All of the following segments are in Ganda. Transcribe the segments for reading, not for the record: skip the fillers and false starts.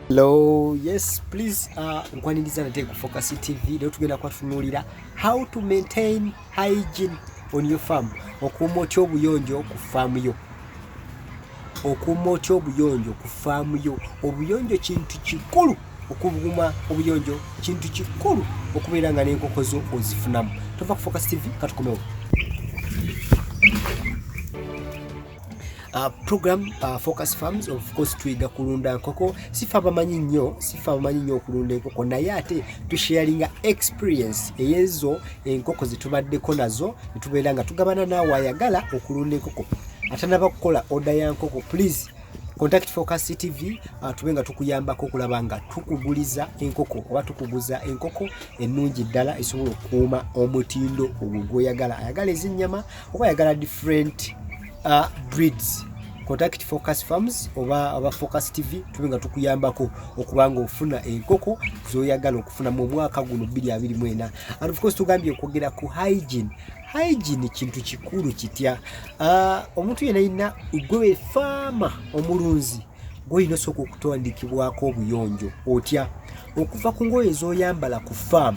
Hello, yes, please nkwaniriza nate ku Focus TV. Leo tugenda kwatunuulira how to maintain hygiene on your farm. Okuuma otya obuyonjo ku farm yo. Okuuma otya obuyonjo ku farm yo. Obuyonjo kintu kikulu. Okuuma obuyonjo kintu kikulu okubeera nga n'enkoko zo ozifunamu. Tova ku Focus TV katukomewo. Program Focus Farms, of course tuiga kulunda nkoko. Sifa bamanyi nnyo okulunda enkoko, naye ate tusharinga experience eyezo enkoko zitubaddeko nazo netubeera nga tugabana naawe ayagala okulunda enkoko. Atanaba kukola order ya nkoko, please contact Focus TV tubenga tukuyambako okulaba nga tukuguliza enkoko oba tukuguza enkoko ennungi ddala esobola okukuuma omutindo ogwo gw'oyagala. Ayagala ez'ennyama oba ayagala different breeds. Contact Focus Farms oba Focus TV tubenga tukuyambako okubanga ofuna enkoko zoyagala okufuna mu mwaka guno 2024. And of course tugambye okwogera ku hygiene. Hygiene kintu kikulu kitya. Omuntu yenna gwe farmer omulunzi gw'olina sooka okutandikibwako obuyonjo otya okuva ku ngoye zoyambala ku farm.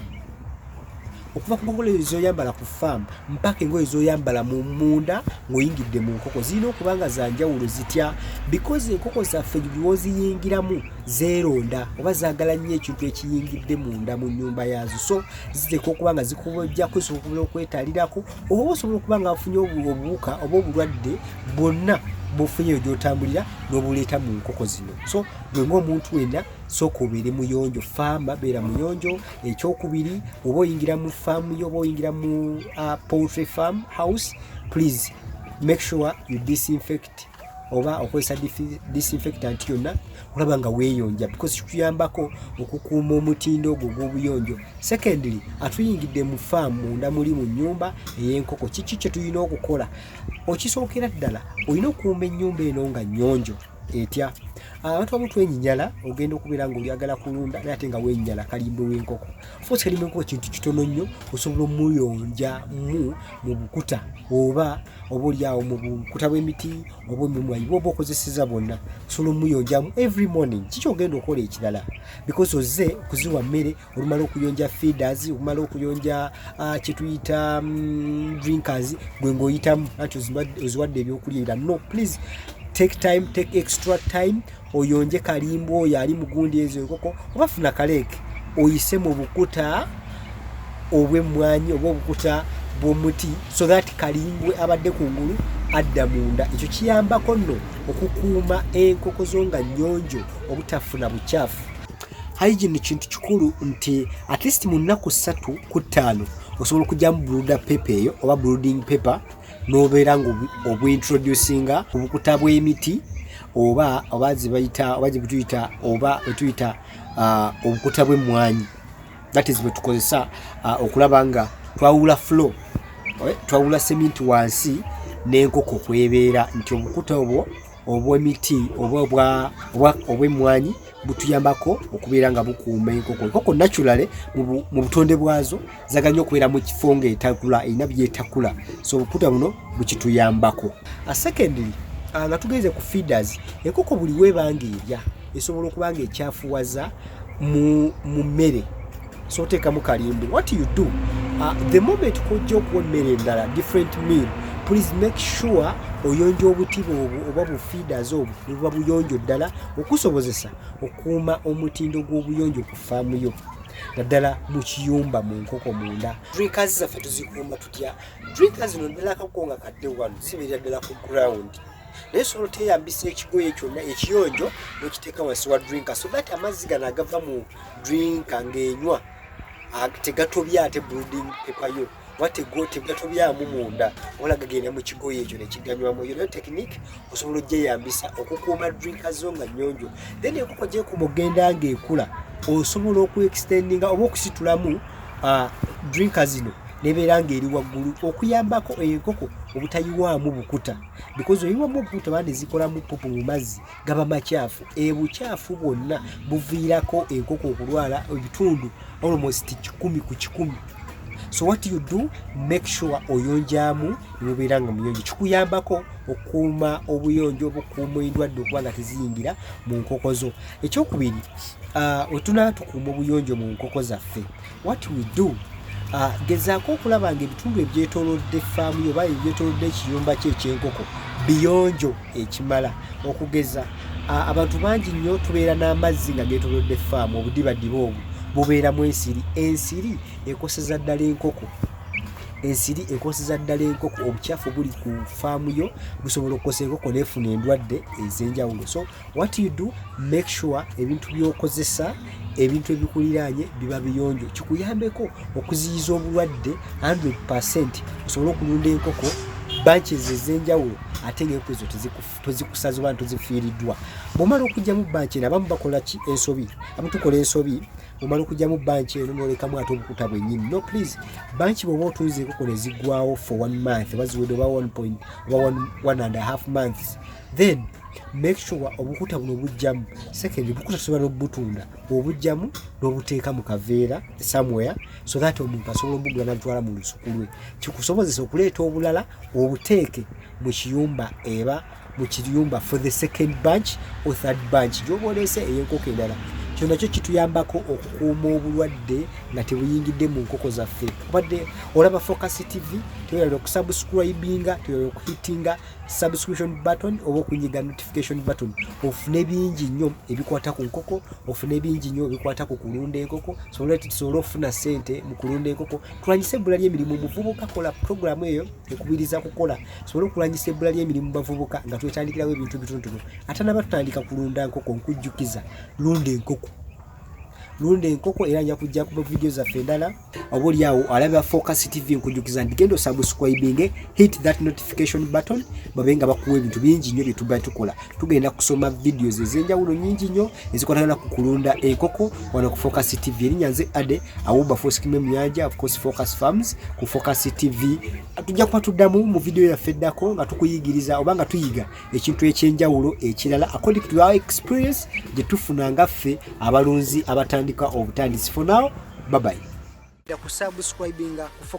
Okuva ku ngoye zoyambala ku farm mpaka engoye zoyambala mu munda ng'oyingidde mu nkoko zirina okuba nga za njawulo zitya, because enkoko zaffe bw'oziyingiramu zeeronda oba zaagala nnyo ekintu ekiyingidde munda mu nnyumba yaazo, so ziteekwa okuba nga zikubojjako osobola okwetaalirako oba osobola okuba nga afunye obuwuka oba obulwadde bwonna bw'ofunye eyo gy'otambulira n'obuleeta mu nkoko zino. So gwe ng'omuntu wenna sooka obeere muyonjo, faama beera muyonjo. Ekyokubiri, oba oyingira mu faamu yo oba oyingira mu poultry farm house, please make sure you disinfect oba okozesa disinfectant yonna olaba nga weeyonja, because kituyambako okukuuma omutindo ogwo gw'obuyonjo. Secondly, atuyingidde mu faamu munda muli mu nnyumba ey'enkoko, kiki kye tulina okukola? Okisookera ddala olina okukuuma ennyumba eno nga nnyonjo etya. Abantu abamu twenyinnyala ogenda okubeera ng'olyagala kulunda naye ate nga weenyala kalimbe w'enkoko. Force kalimbe w'enkoko kintu kitono nnyo, osobola omuyonja mu bukuta oba olyawo mu bukuta bw'emiti oba emimwanyi bw'oba okozeseza bwonna, osobola omuyonjamu every morning. Kiki ogenda okukola ekirala? Because ozze kuziwa mmere, olumala okuyonja feeders, olumala okuyonja kye tuyita drinkers, gwe ng'oyitamu anti oziwadde ebyokulya. No, please take time, take extra time, oyonje kalimbo oyo ali mugundi ezo enkoko, oba funa kaleeke oyise mu bukuta obw'emmwanyi oba obukuta bw'omuti, so that kalimbwe abadde kungulu adda munda. Ekyo kiyambako nno okukuuma enkoko zo nga nnyonjo obutafuna bukyafu. Hygiene kintu kikulu nti at least mu nnaku 3 ku 5 osobola okujjamu brooder paper eyo oba brooding paper n'obeera nga obwintroducinga ku bukuta bw'emiti oba zibuyita obukuta bw'emmwanyi. That is bwe tukozesa okulaba nga twawula floor, twawula cement wansi n'enkoko kwebeera, nti obukuta obwo obw'emiti oba obw'emmwanyi butuyambako okubeera nga bukuuma enkoko. Enkoko naturally mu butonde bwazo zaganya okubeera mu kifo ng'etakula, erina byetakula, so obukuta buno bukituyambako. Secondly, nga tugeze ku feeders, enkoko buli weebanga erya esobola okuba nga ekyafuwaza mu mmere, so oteekamu kalimbe. What you do, the moment kojja okuwa emmere endala different meal, please make sure oyonja obuti oba bu feeders obwo buba buyonjo ddala okusobozesa okuuma omutindo gw'obuyonjo ku faamu yo, naddala mu kiyumba mu nkoko munda. Drinkers zaffe tuzikuuma tutya? Drinkers zino ddala akakoko nga kadde wano zibeera ddala ku ground, naye osobola teyambisa ekigoye kyonna ekiyonjo n'okiteeka wansi wa drinker, so that amazzi gano agava mu drinker ng'enywa tegatobya ate brooding paper yo tegatobyamu munda, wala gagenda mu kigoye ekyo nekiganywamu. Yo technique osobola ogyeyambisa okukuuma drinkers zo nga nnyonjo. Then enkoko gyekuuma ogenda ng'ekula, osobola okuextendinga oba okusitulamu drinkers zino nebeera ng'eri waggulu okuyambako enkoko obutayiwaamu bukuta, because oyiwamu obukuta bane zikolamu popo mu mazzi gaba makyafu. Ebukyafu bwonna buviirako enkoko okulwala ebitundu almost 10 ku 100 So what you do, make sure oyonjamu nimubeera nga muyonjo. Kikuyambako okuuma obuyonjo obukuuma endwadde okuba nga teziyingira mu nkoko zo. Ekyokubiri, otuna tukuuma obuyonjo mu nkoko zaffe. What we do, gezaako okulaba nga ebitundu ebyetoolodde faamu yo oba ebyetoolodde ekiyumba kye eky'enkoko biyonjo ekimala. Okugeza, abantu bangi nnyo tubeera n'amazzi nga geetoolodde faamu, obudibadiba obwo bubeeramu ensiri. Ensiri ekoseza ddala enkoko. Ensiri ekoseza ddala enkoko. Obukyafu buli ku faamu yo busobola okukosa enkoko n'efuna endwadde ez'enjawulo. So what you do, make sure ebintu by'okozesa, ebintu ebikuliraanye biba biyonjo. Kikuyambeko okuziyiza obulwadde 100%. Osobola okulunda enkoko bunches ez'enjawulo ate ng'enkoko ezo tozikusaza oba tozifiiriddwa. Bw'omala okugyamu bunch eno, abamu bakola ki? Ensobi. Abamu tukola ensobi, bw'omala okugyamu bunch eno n'olekamu ate obukuta bwennyini. No please, bunch bw'oba otunze enkoko ne ziggwawo for 1 month oba ziwedde oba 1.5 months, then make sure obukuta buno bujjamu. Second, obukuta tusobola n'obutunda, obujjamu n'obuteeka mu kaveera somewhere so that omuntu asobola obugula n'abutwala mu lusuku lwe. Kikusobozesa okuleeta obulala obuteeke mu kiyumba eba mu kiyumba for the second bunch or third bunch gy'oba oleese ey'enkoko endala. Kyo nakyo kituyambako okukuuma obulwadde nga tebuyingidde mu nkoko zaffe. Obadde olaba Focus TV, teweerala okusubscribinga, teweerala okuhitinga subscription button oba okunyiga notification button. Ofune bingi nnyo ebikwata ku nkoko, ofune bingi nnyo ebikwata ku kulunda enkoko, tusobole okufuna ssente mu kulunda enkoko. Tulwanyise ebbula ly'emirimu mu buvubuka. Kola programu eyo ekubiriza kukola tusobole okulwanyisa ebbula ly'emirimu mu bavubuka nga twetandikirawo ebintu bitonotono. Ate naba tutandika kulunda nkoko, nkujjukiza lunda enkoko. Lunda enkoko era nja kujja ku video zaffe endala. Obuli awo alaba Focus TV nkujjukiza ndigendo subscribing, hit that notification button babenga bakuwa ebintu bingi nnyo bye tuba tukola. Tugenda kusoma videos ez'enjawulo nnyingi nnyo ezikwatana ku kulunda enkoko wano ku Focus TV. Erinnya nze Ade Awuba Foskime Muyanja, of course Focus Farms ku Focus TV. Tujja kuba tuddamu mu video yaffe eddako nga tukuyigiriza oba nga tuyiga ekintu ekyenjawulo ekirala according to our experience gye tufuna nga ffe abalunzi abatandika obutandisi. For now, bye bye. Subscribing ku Focus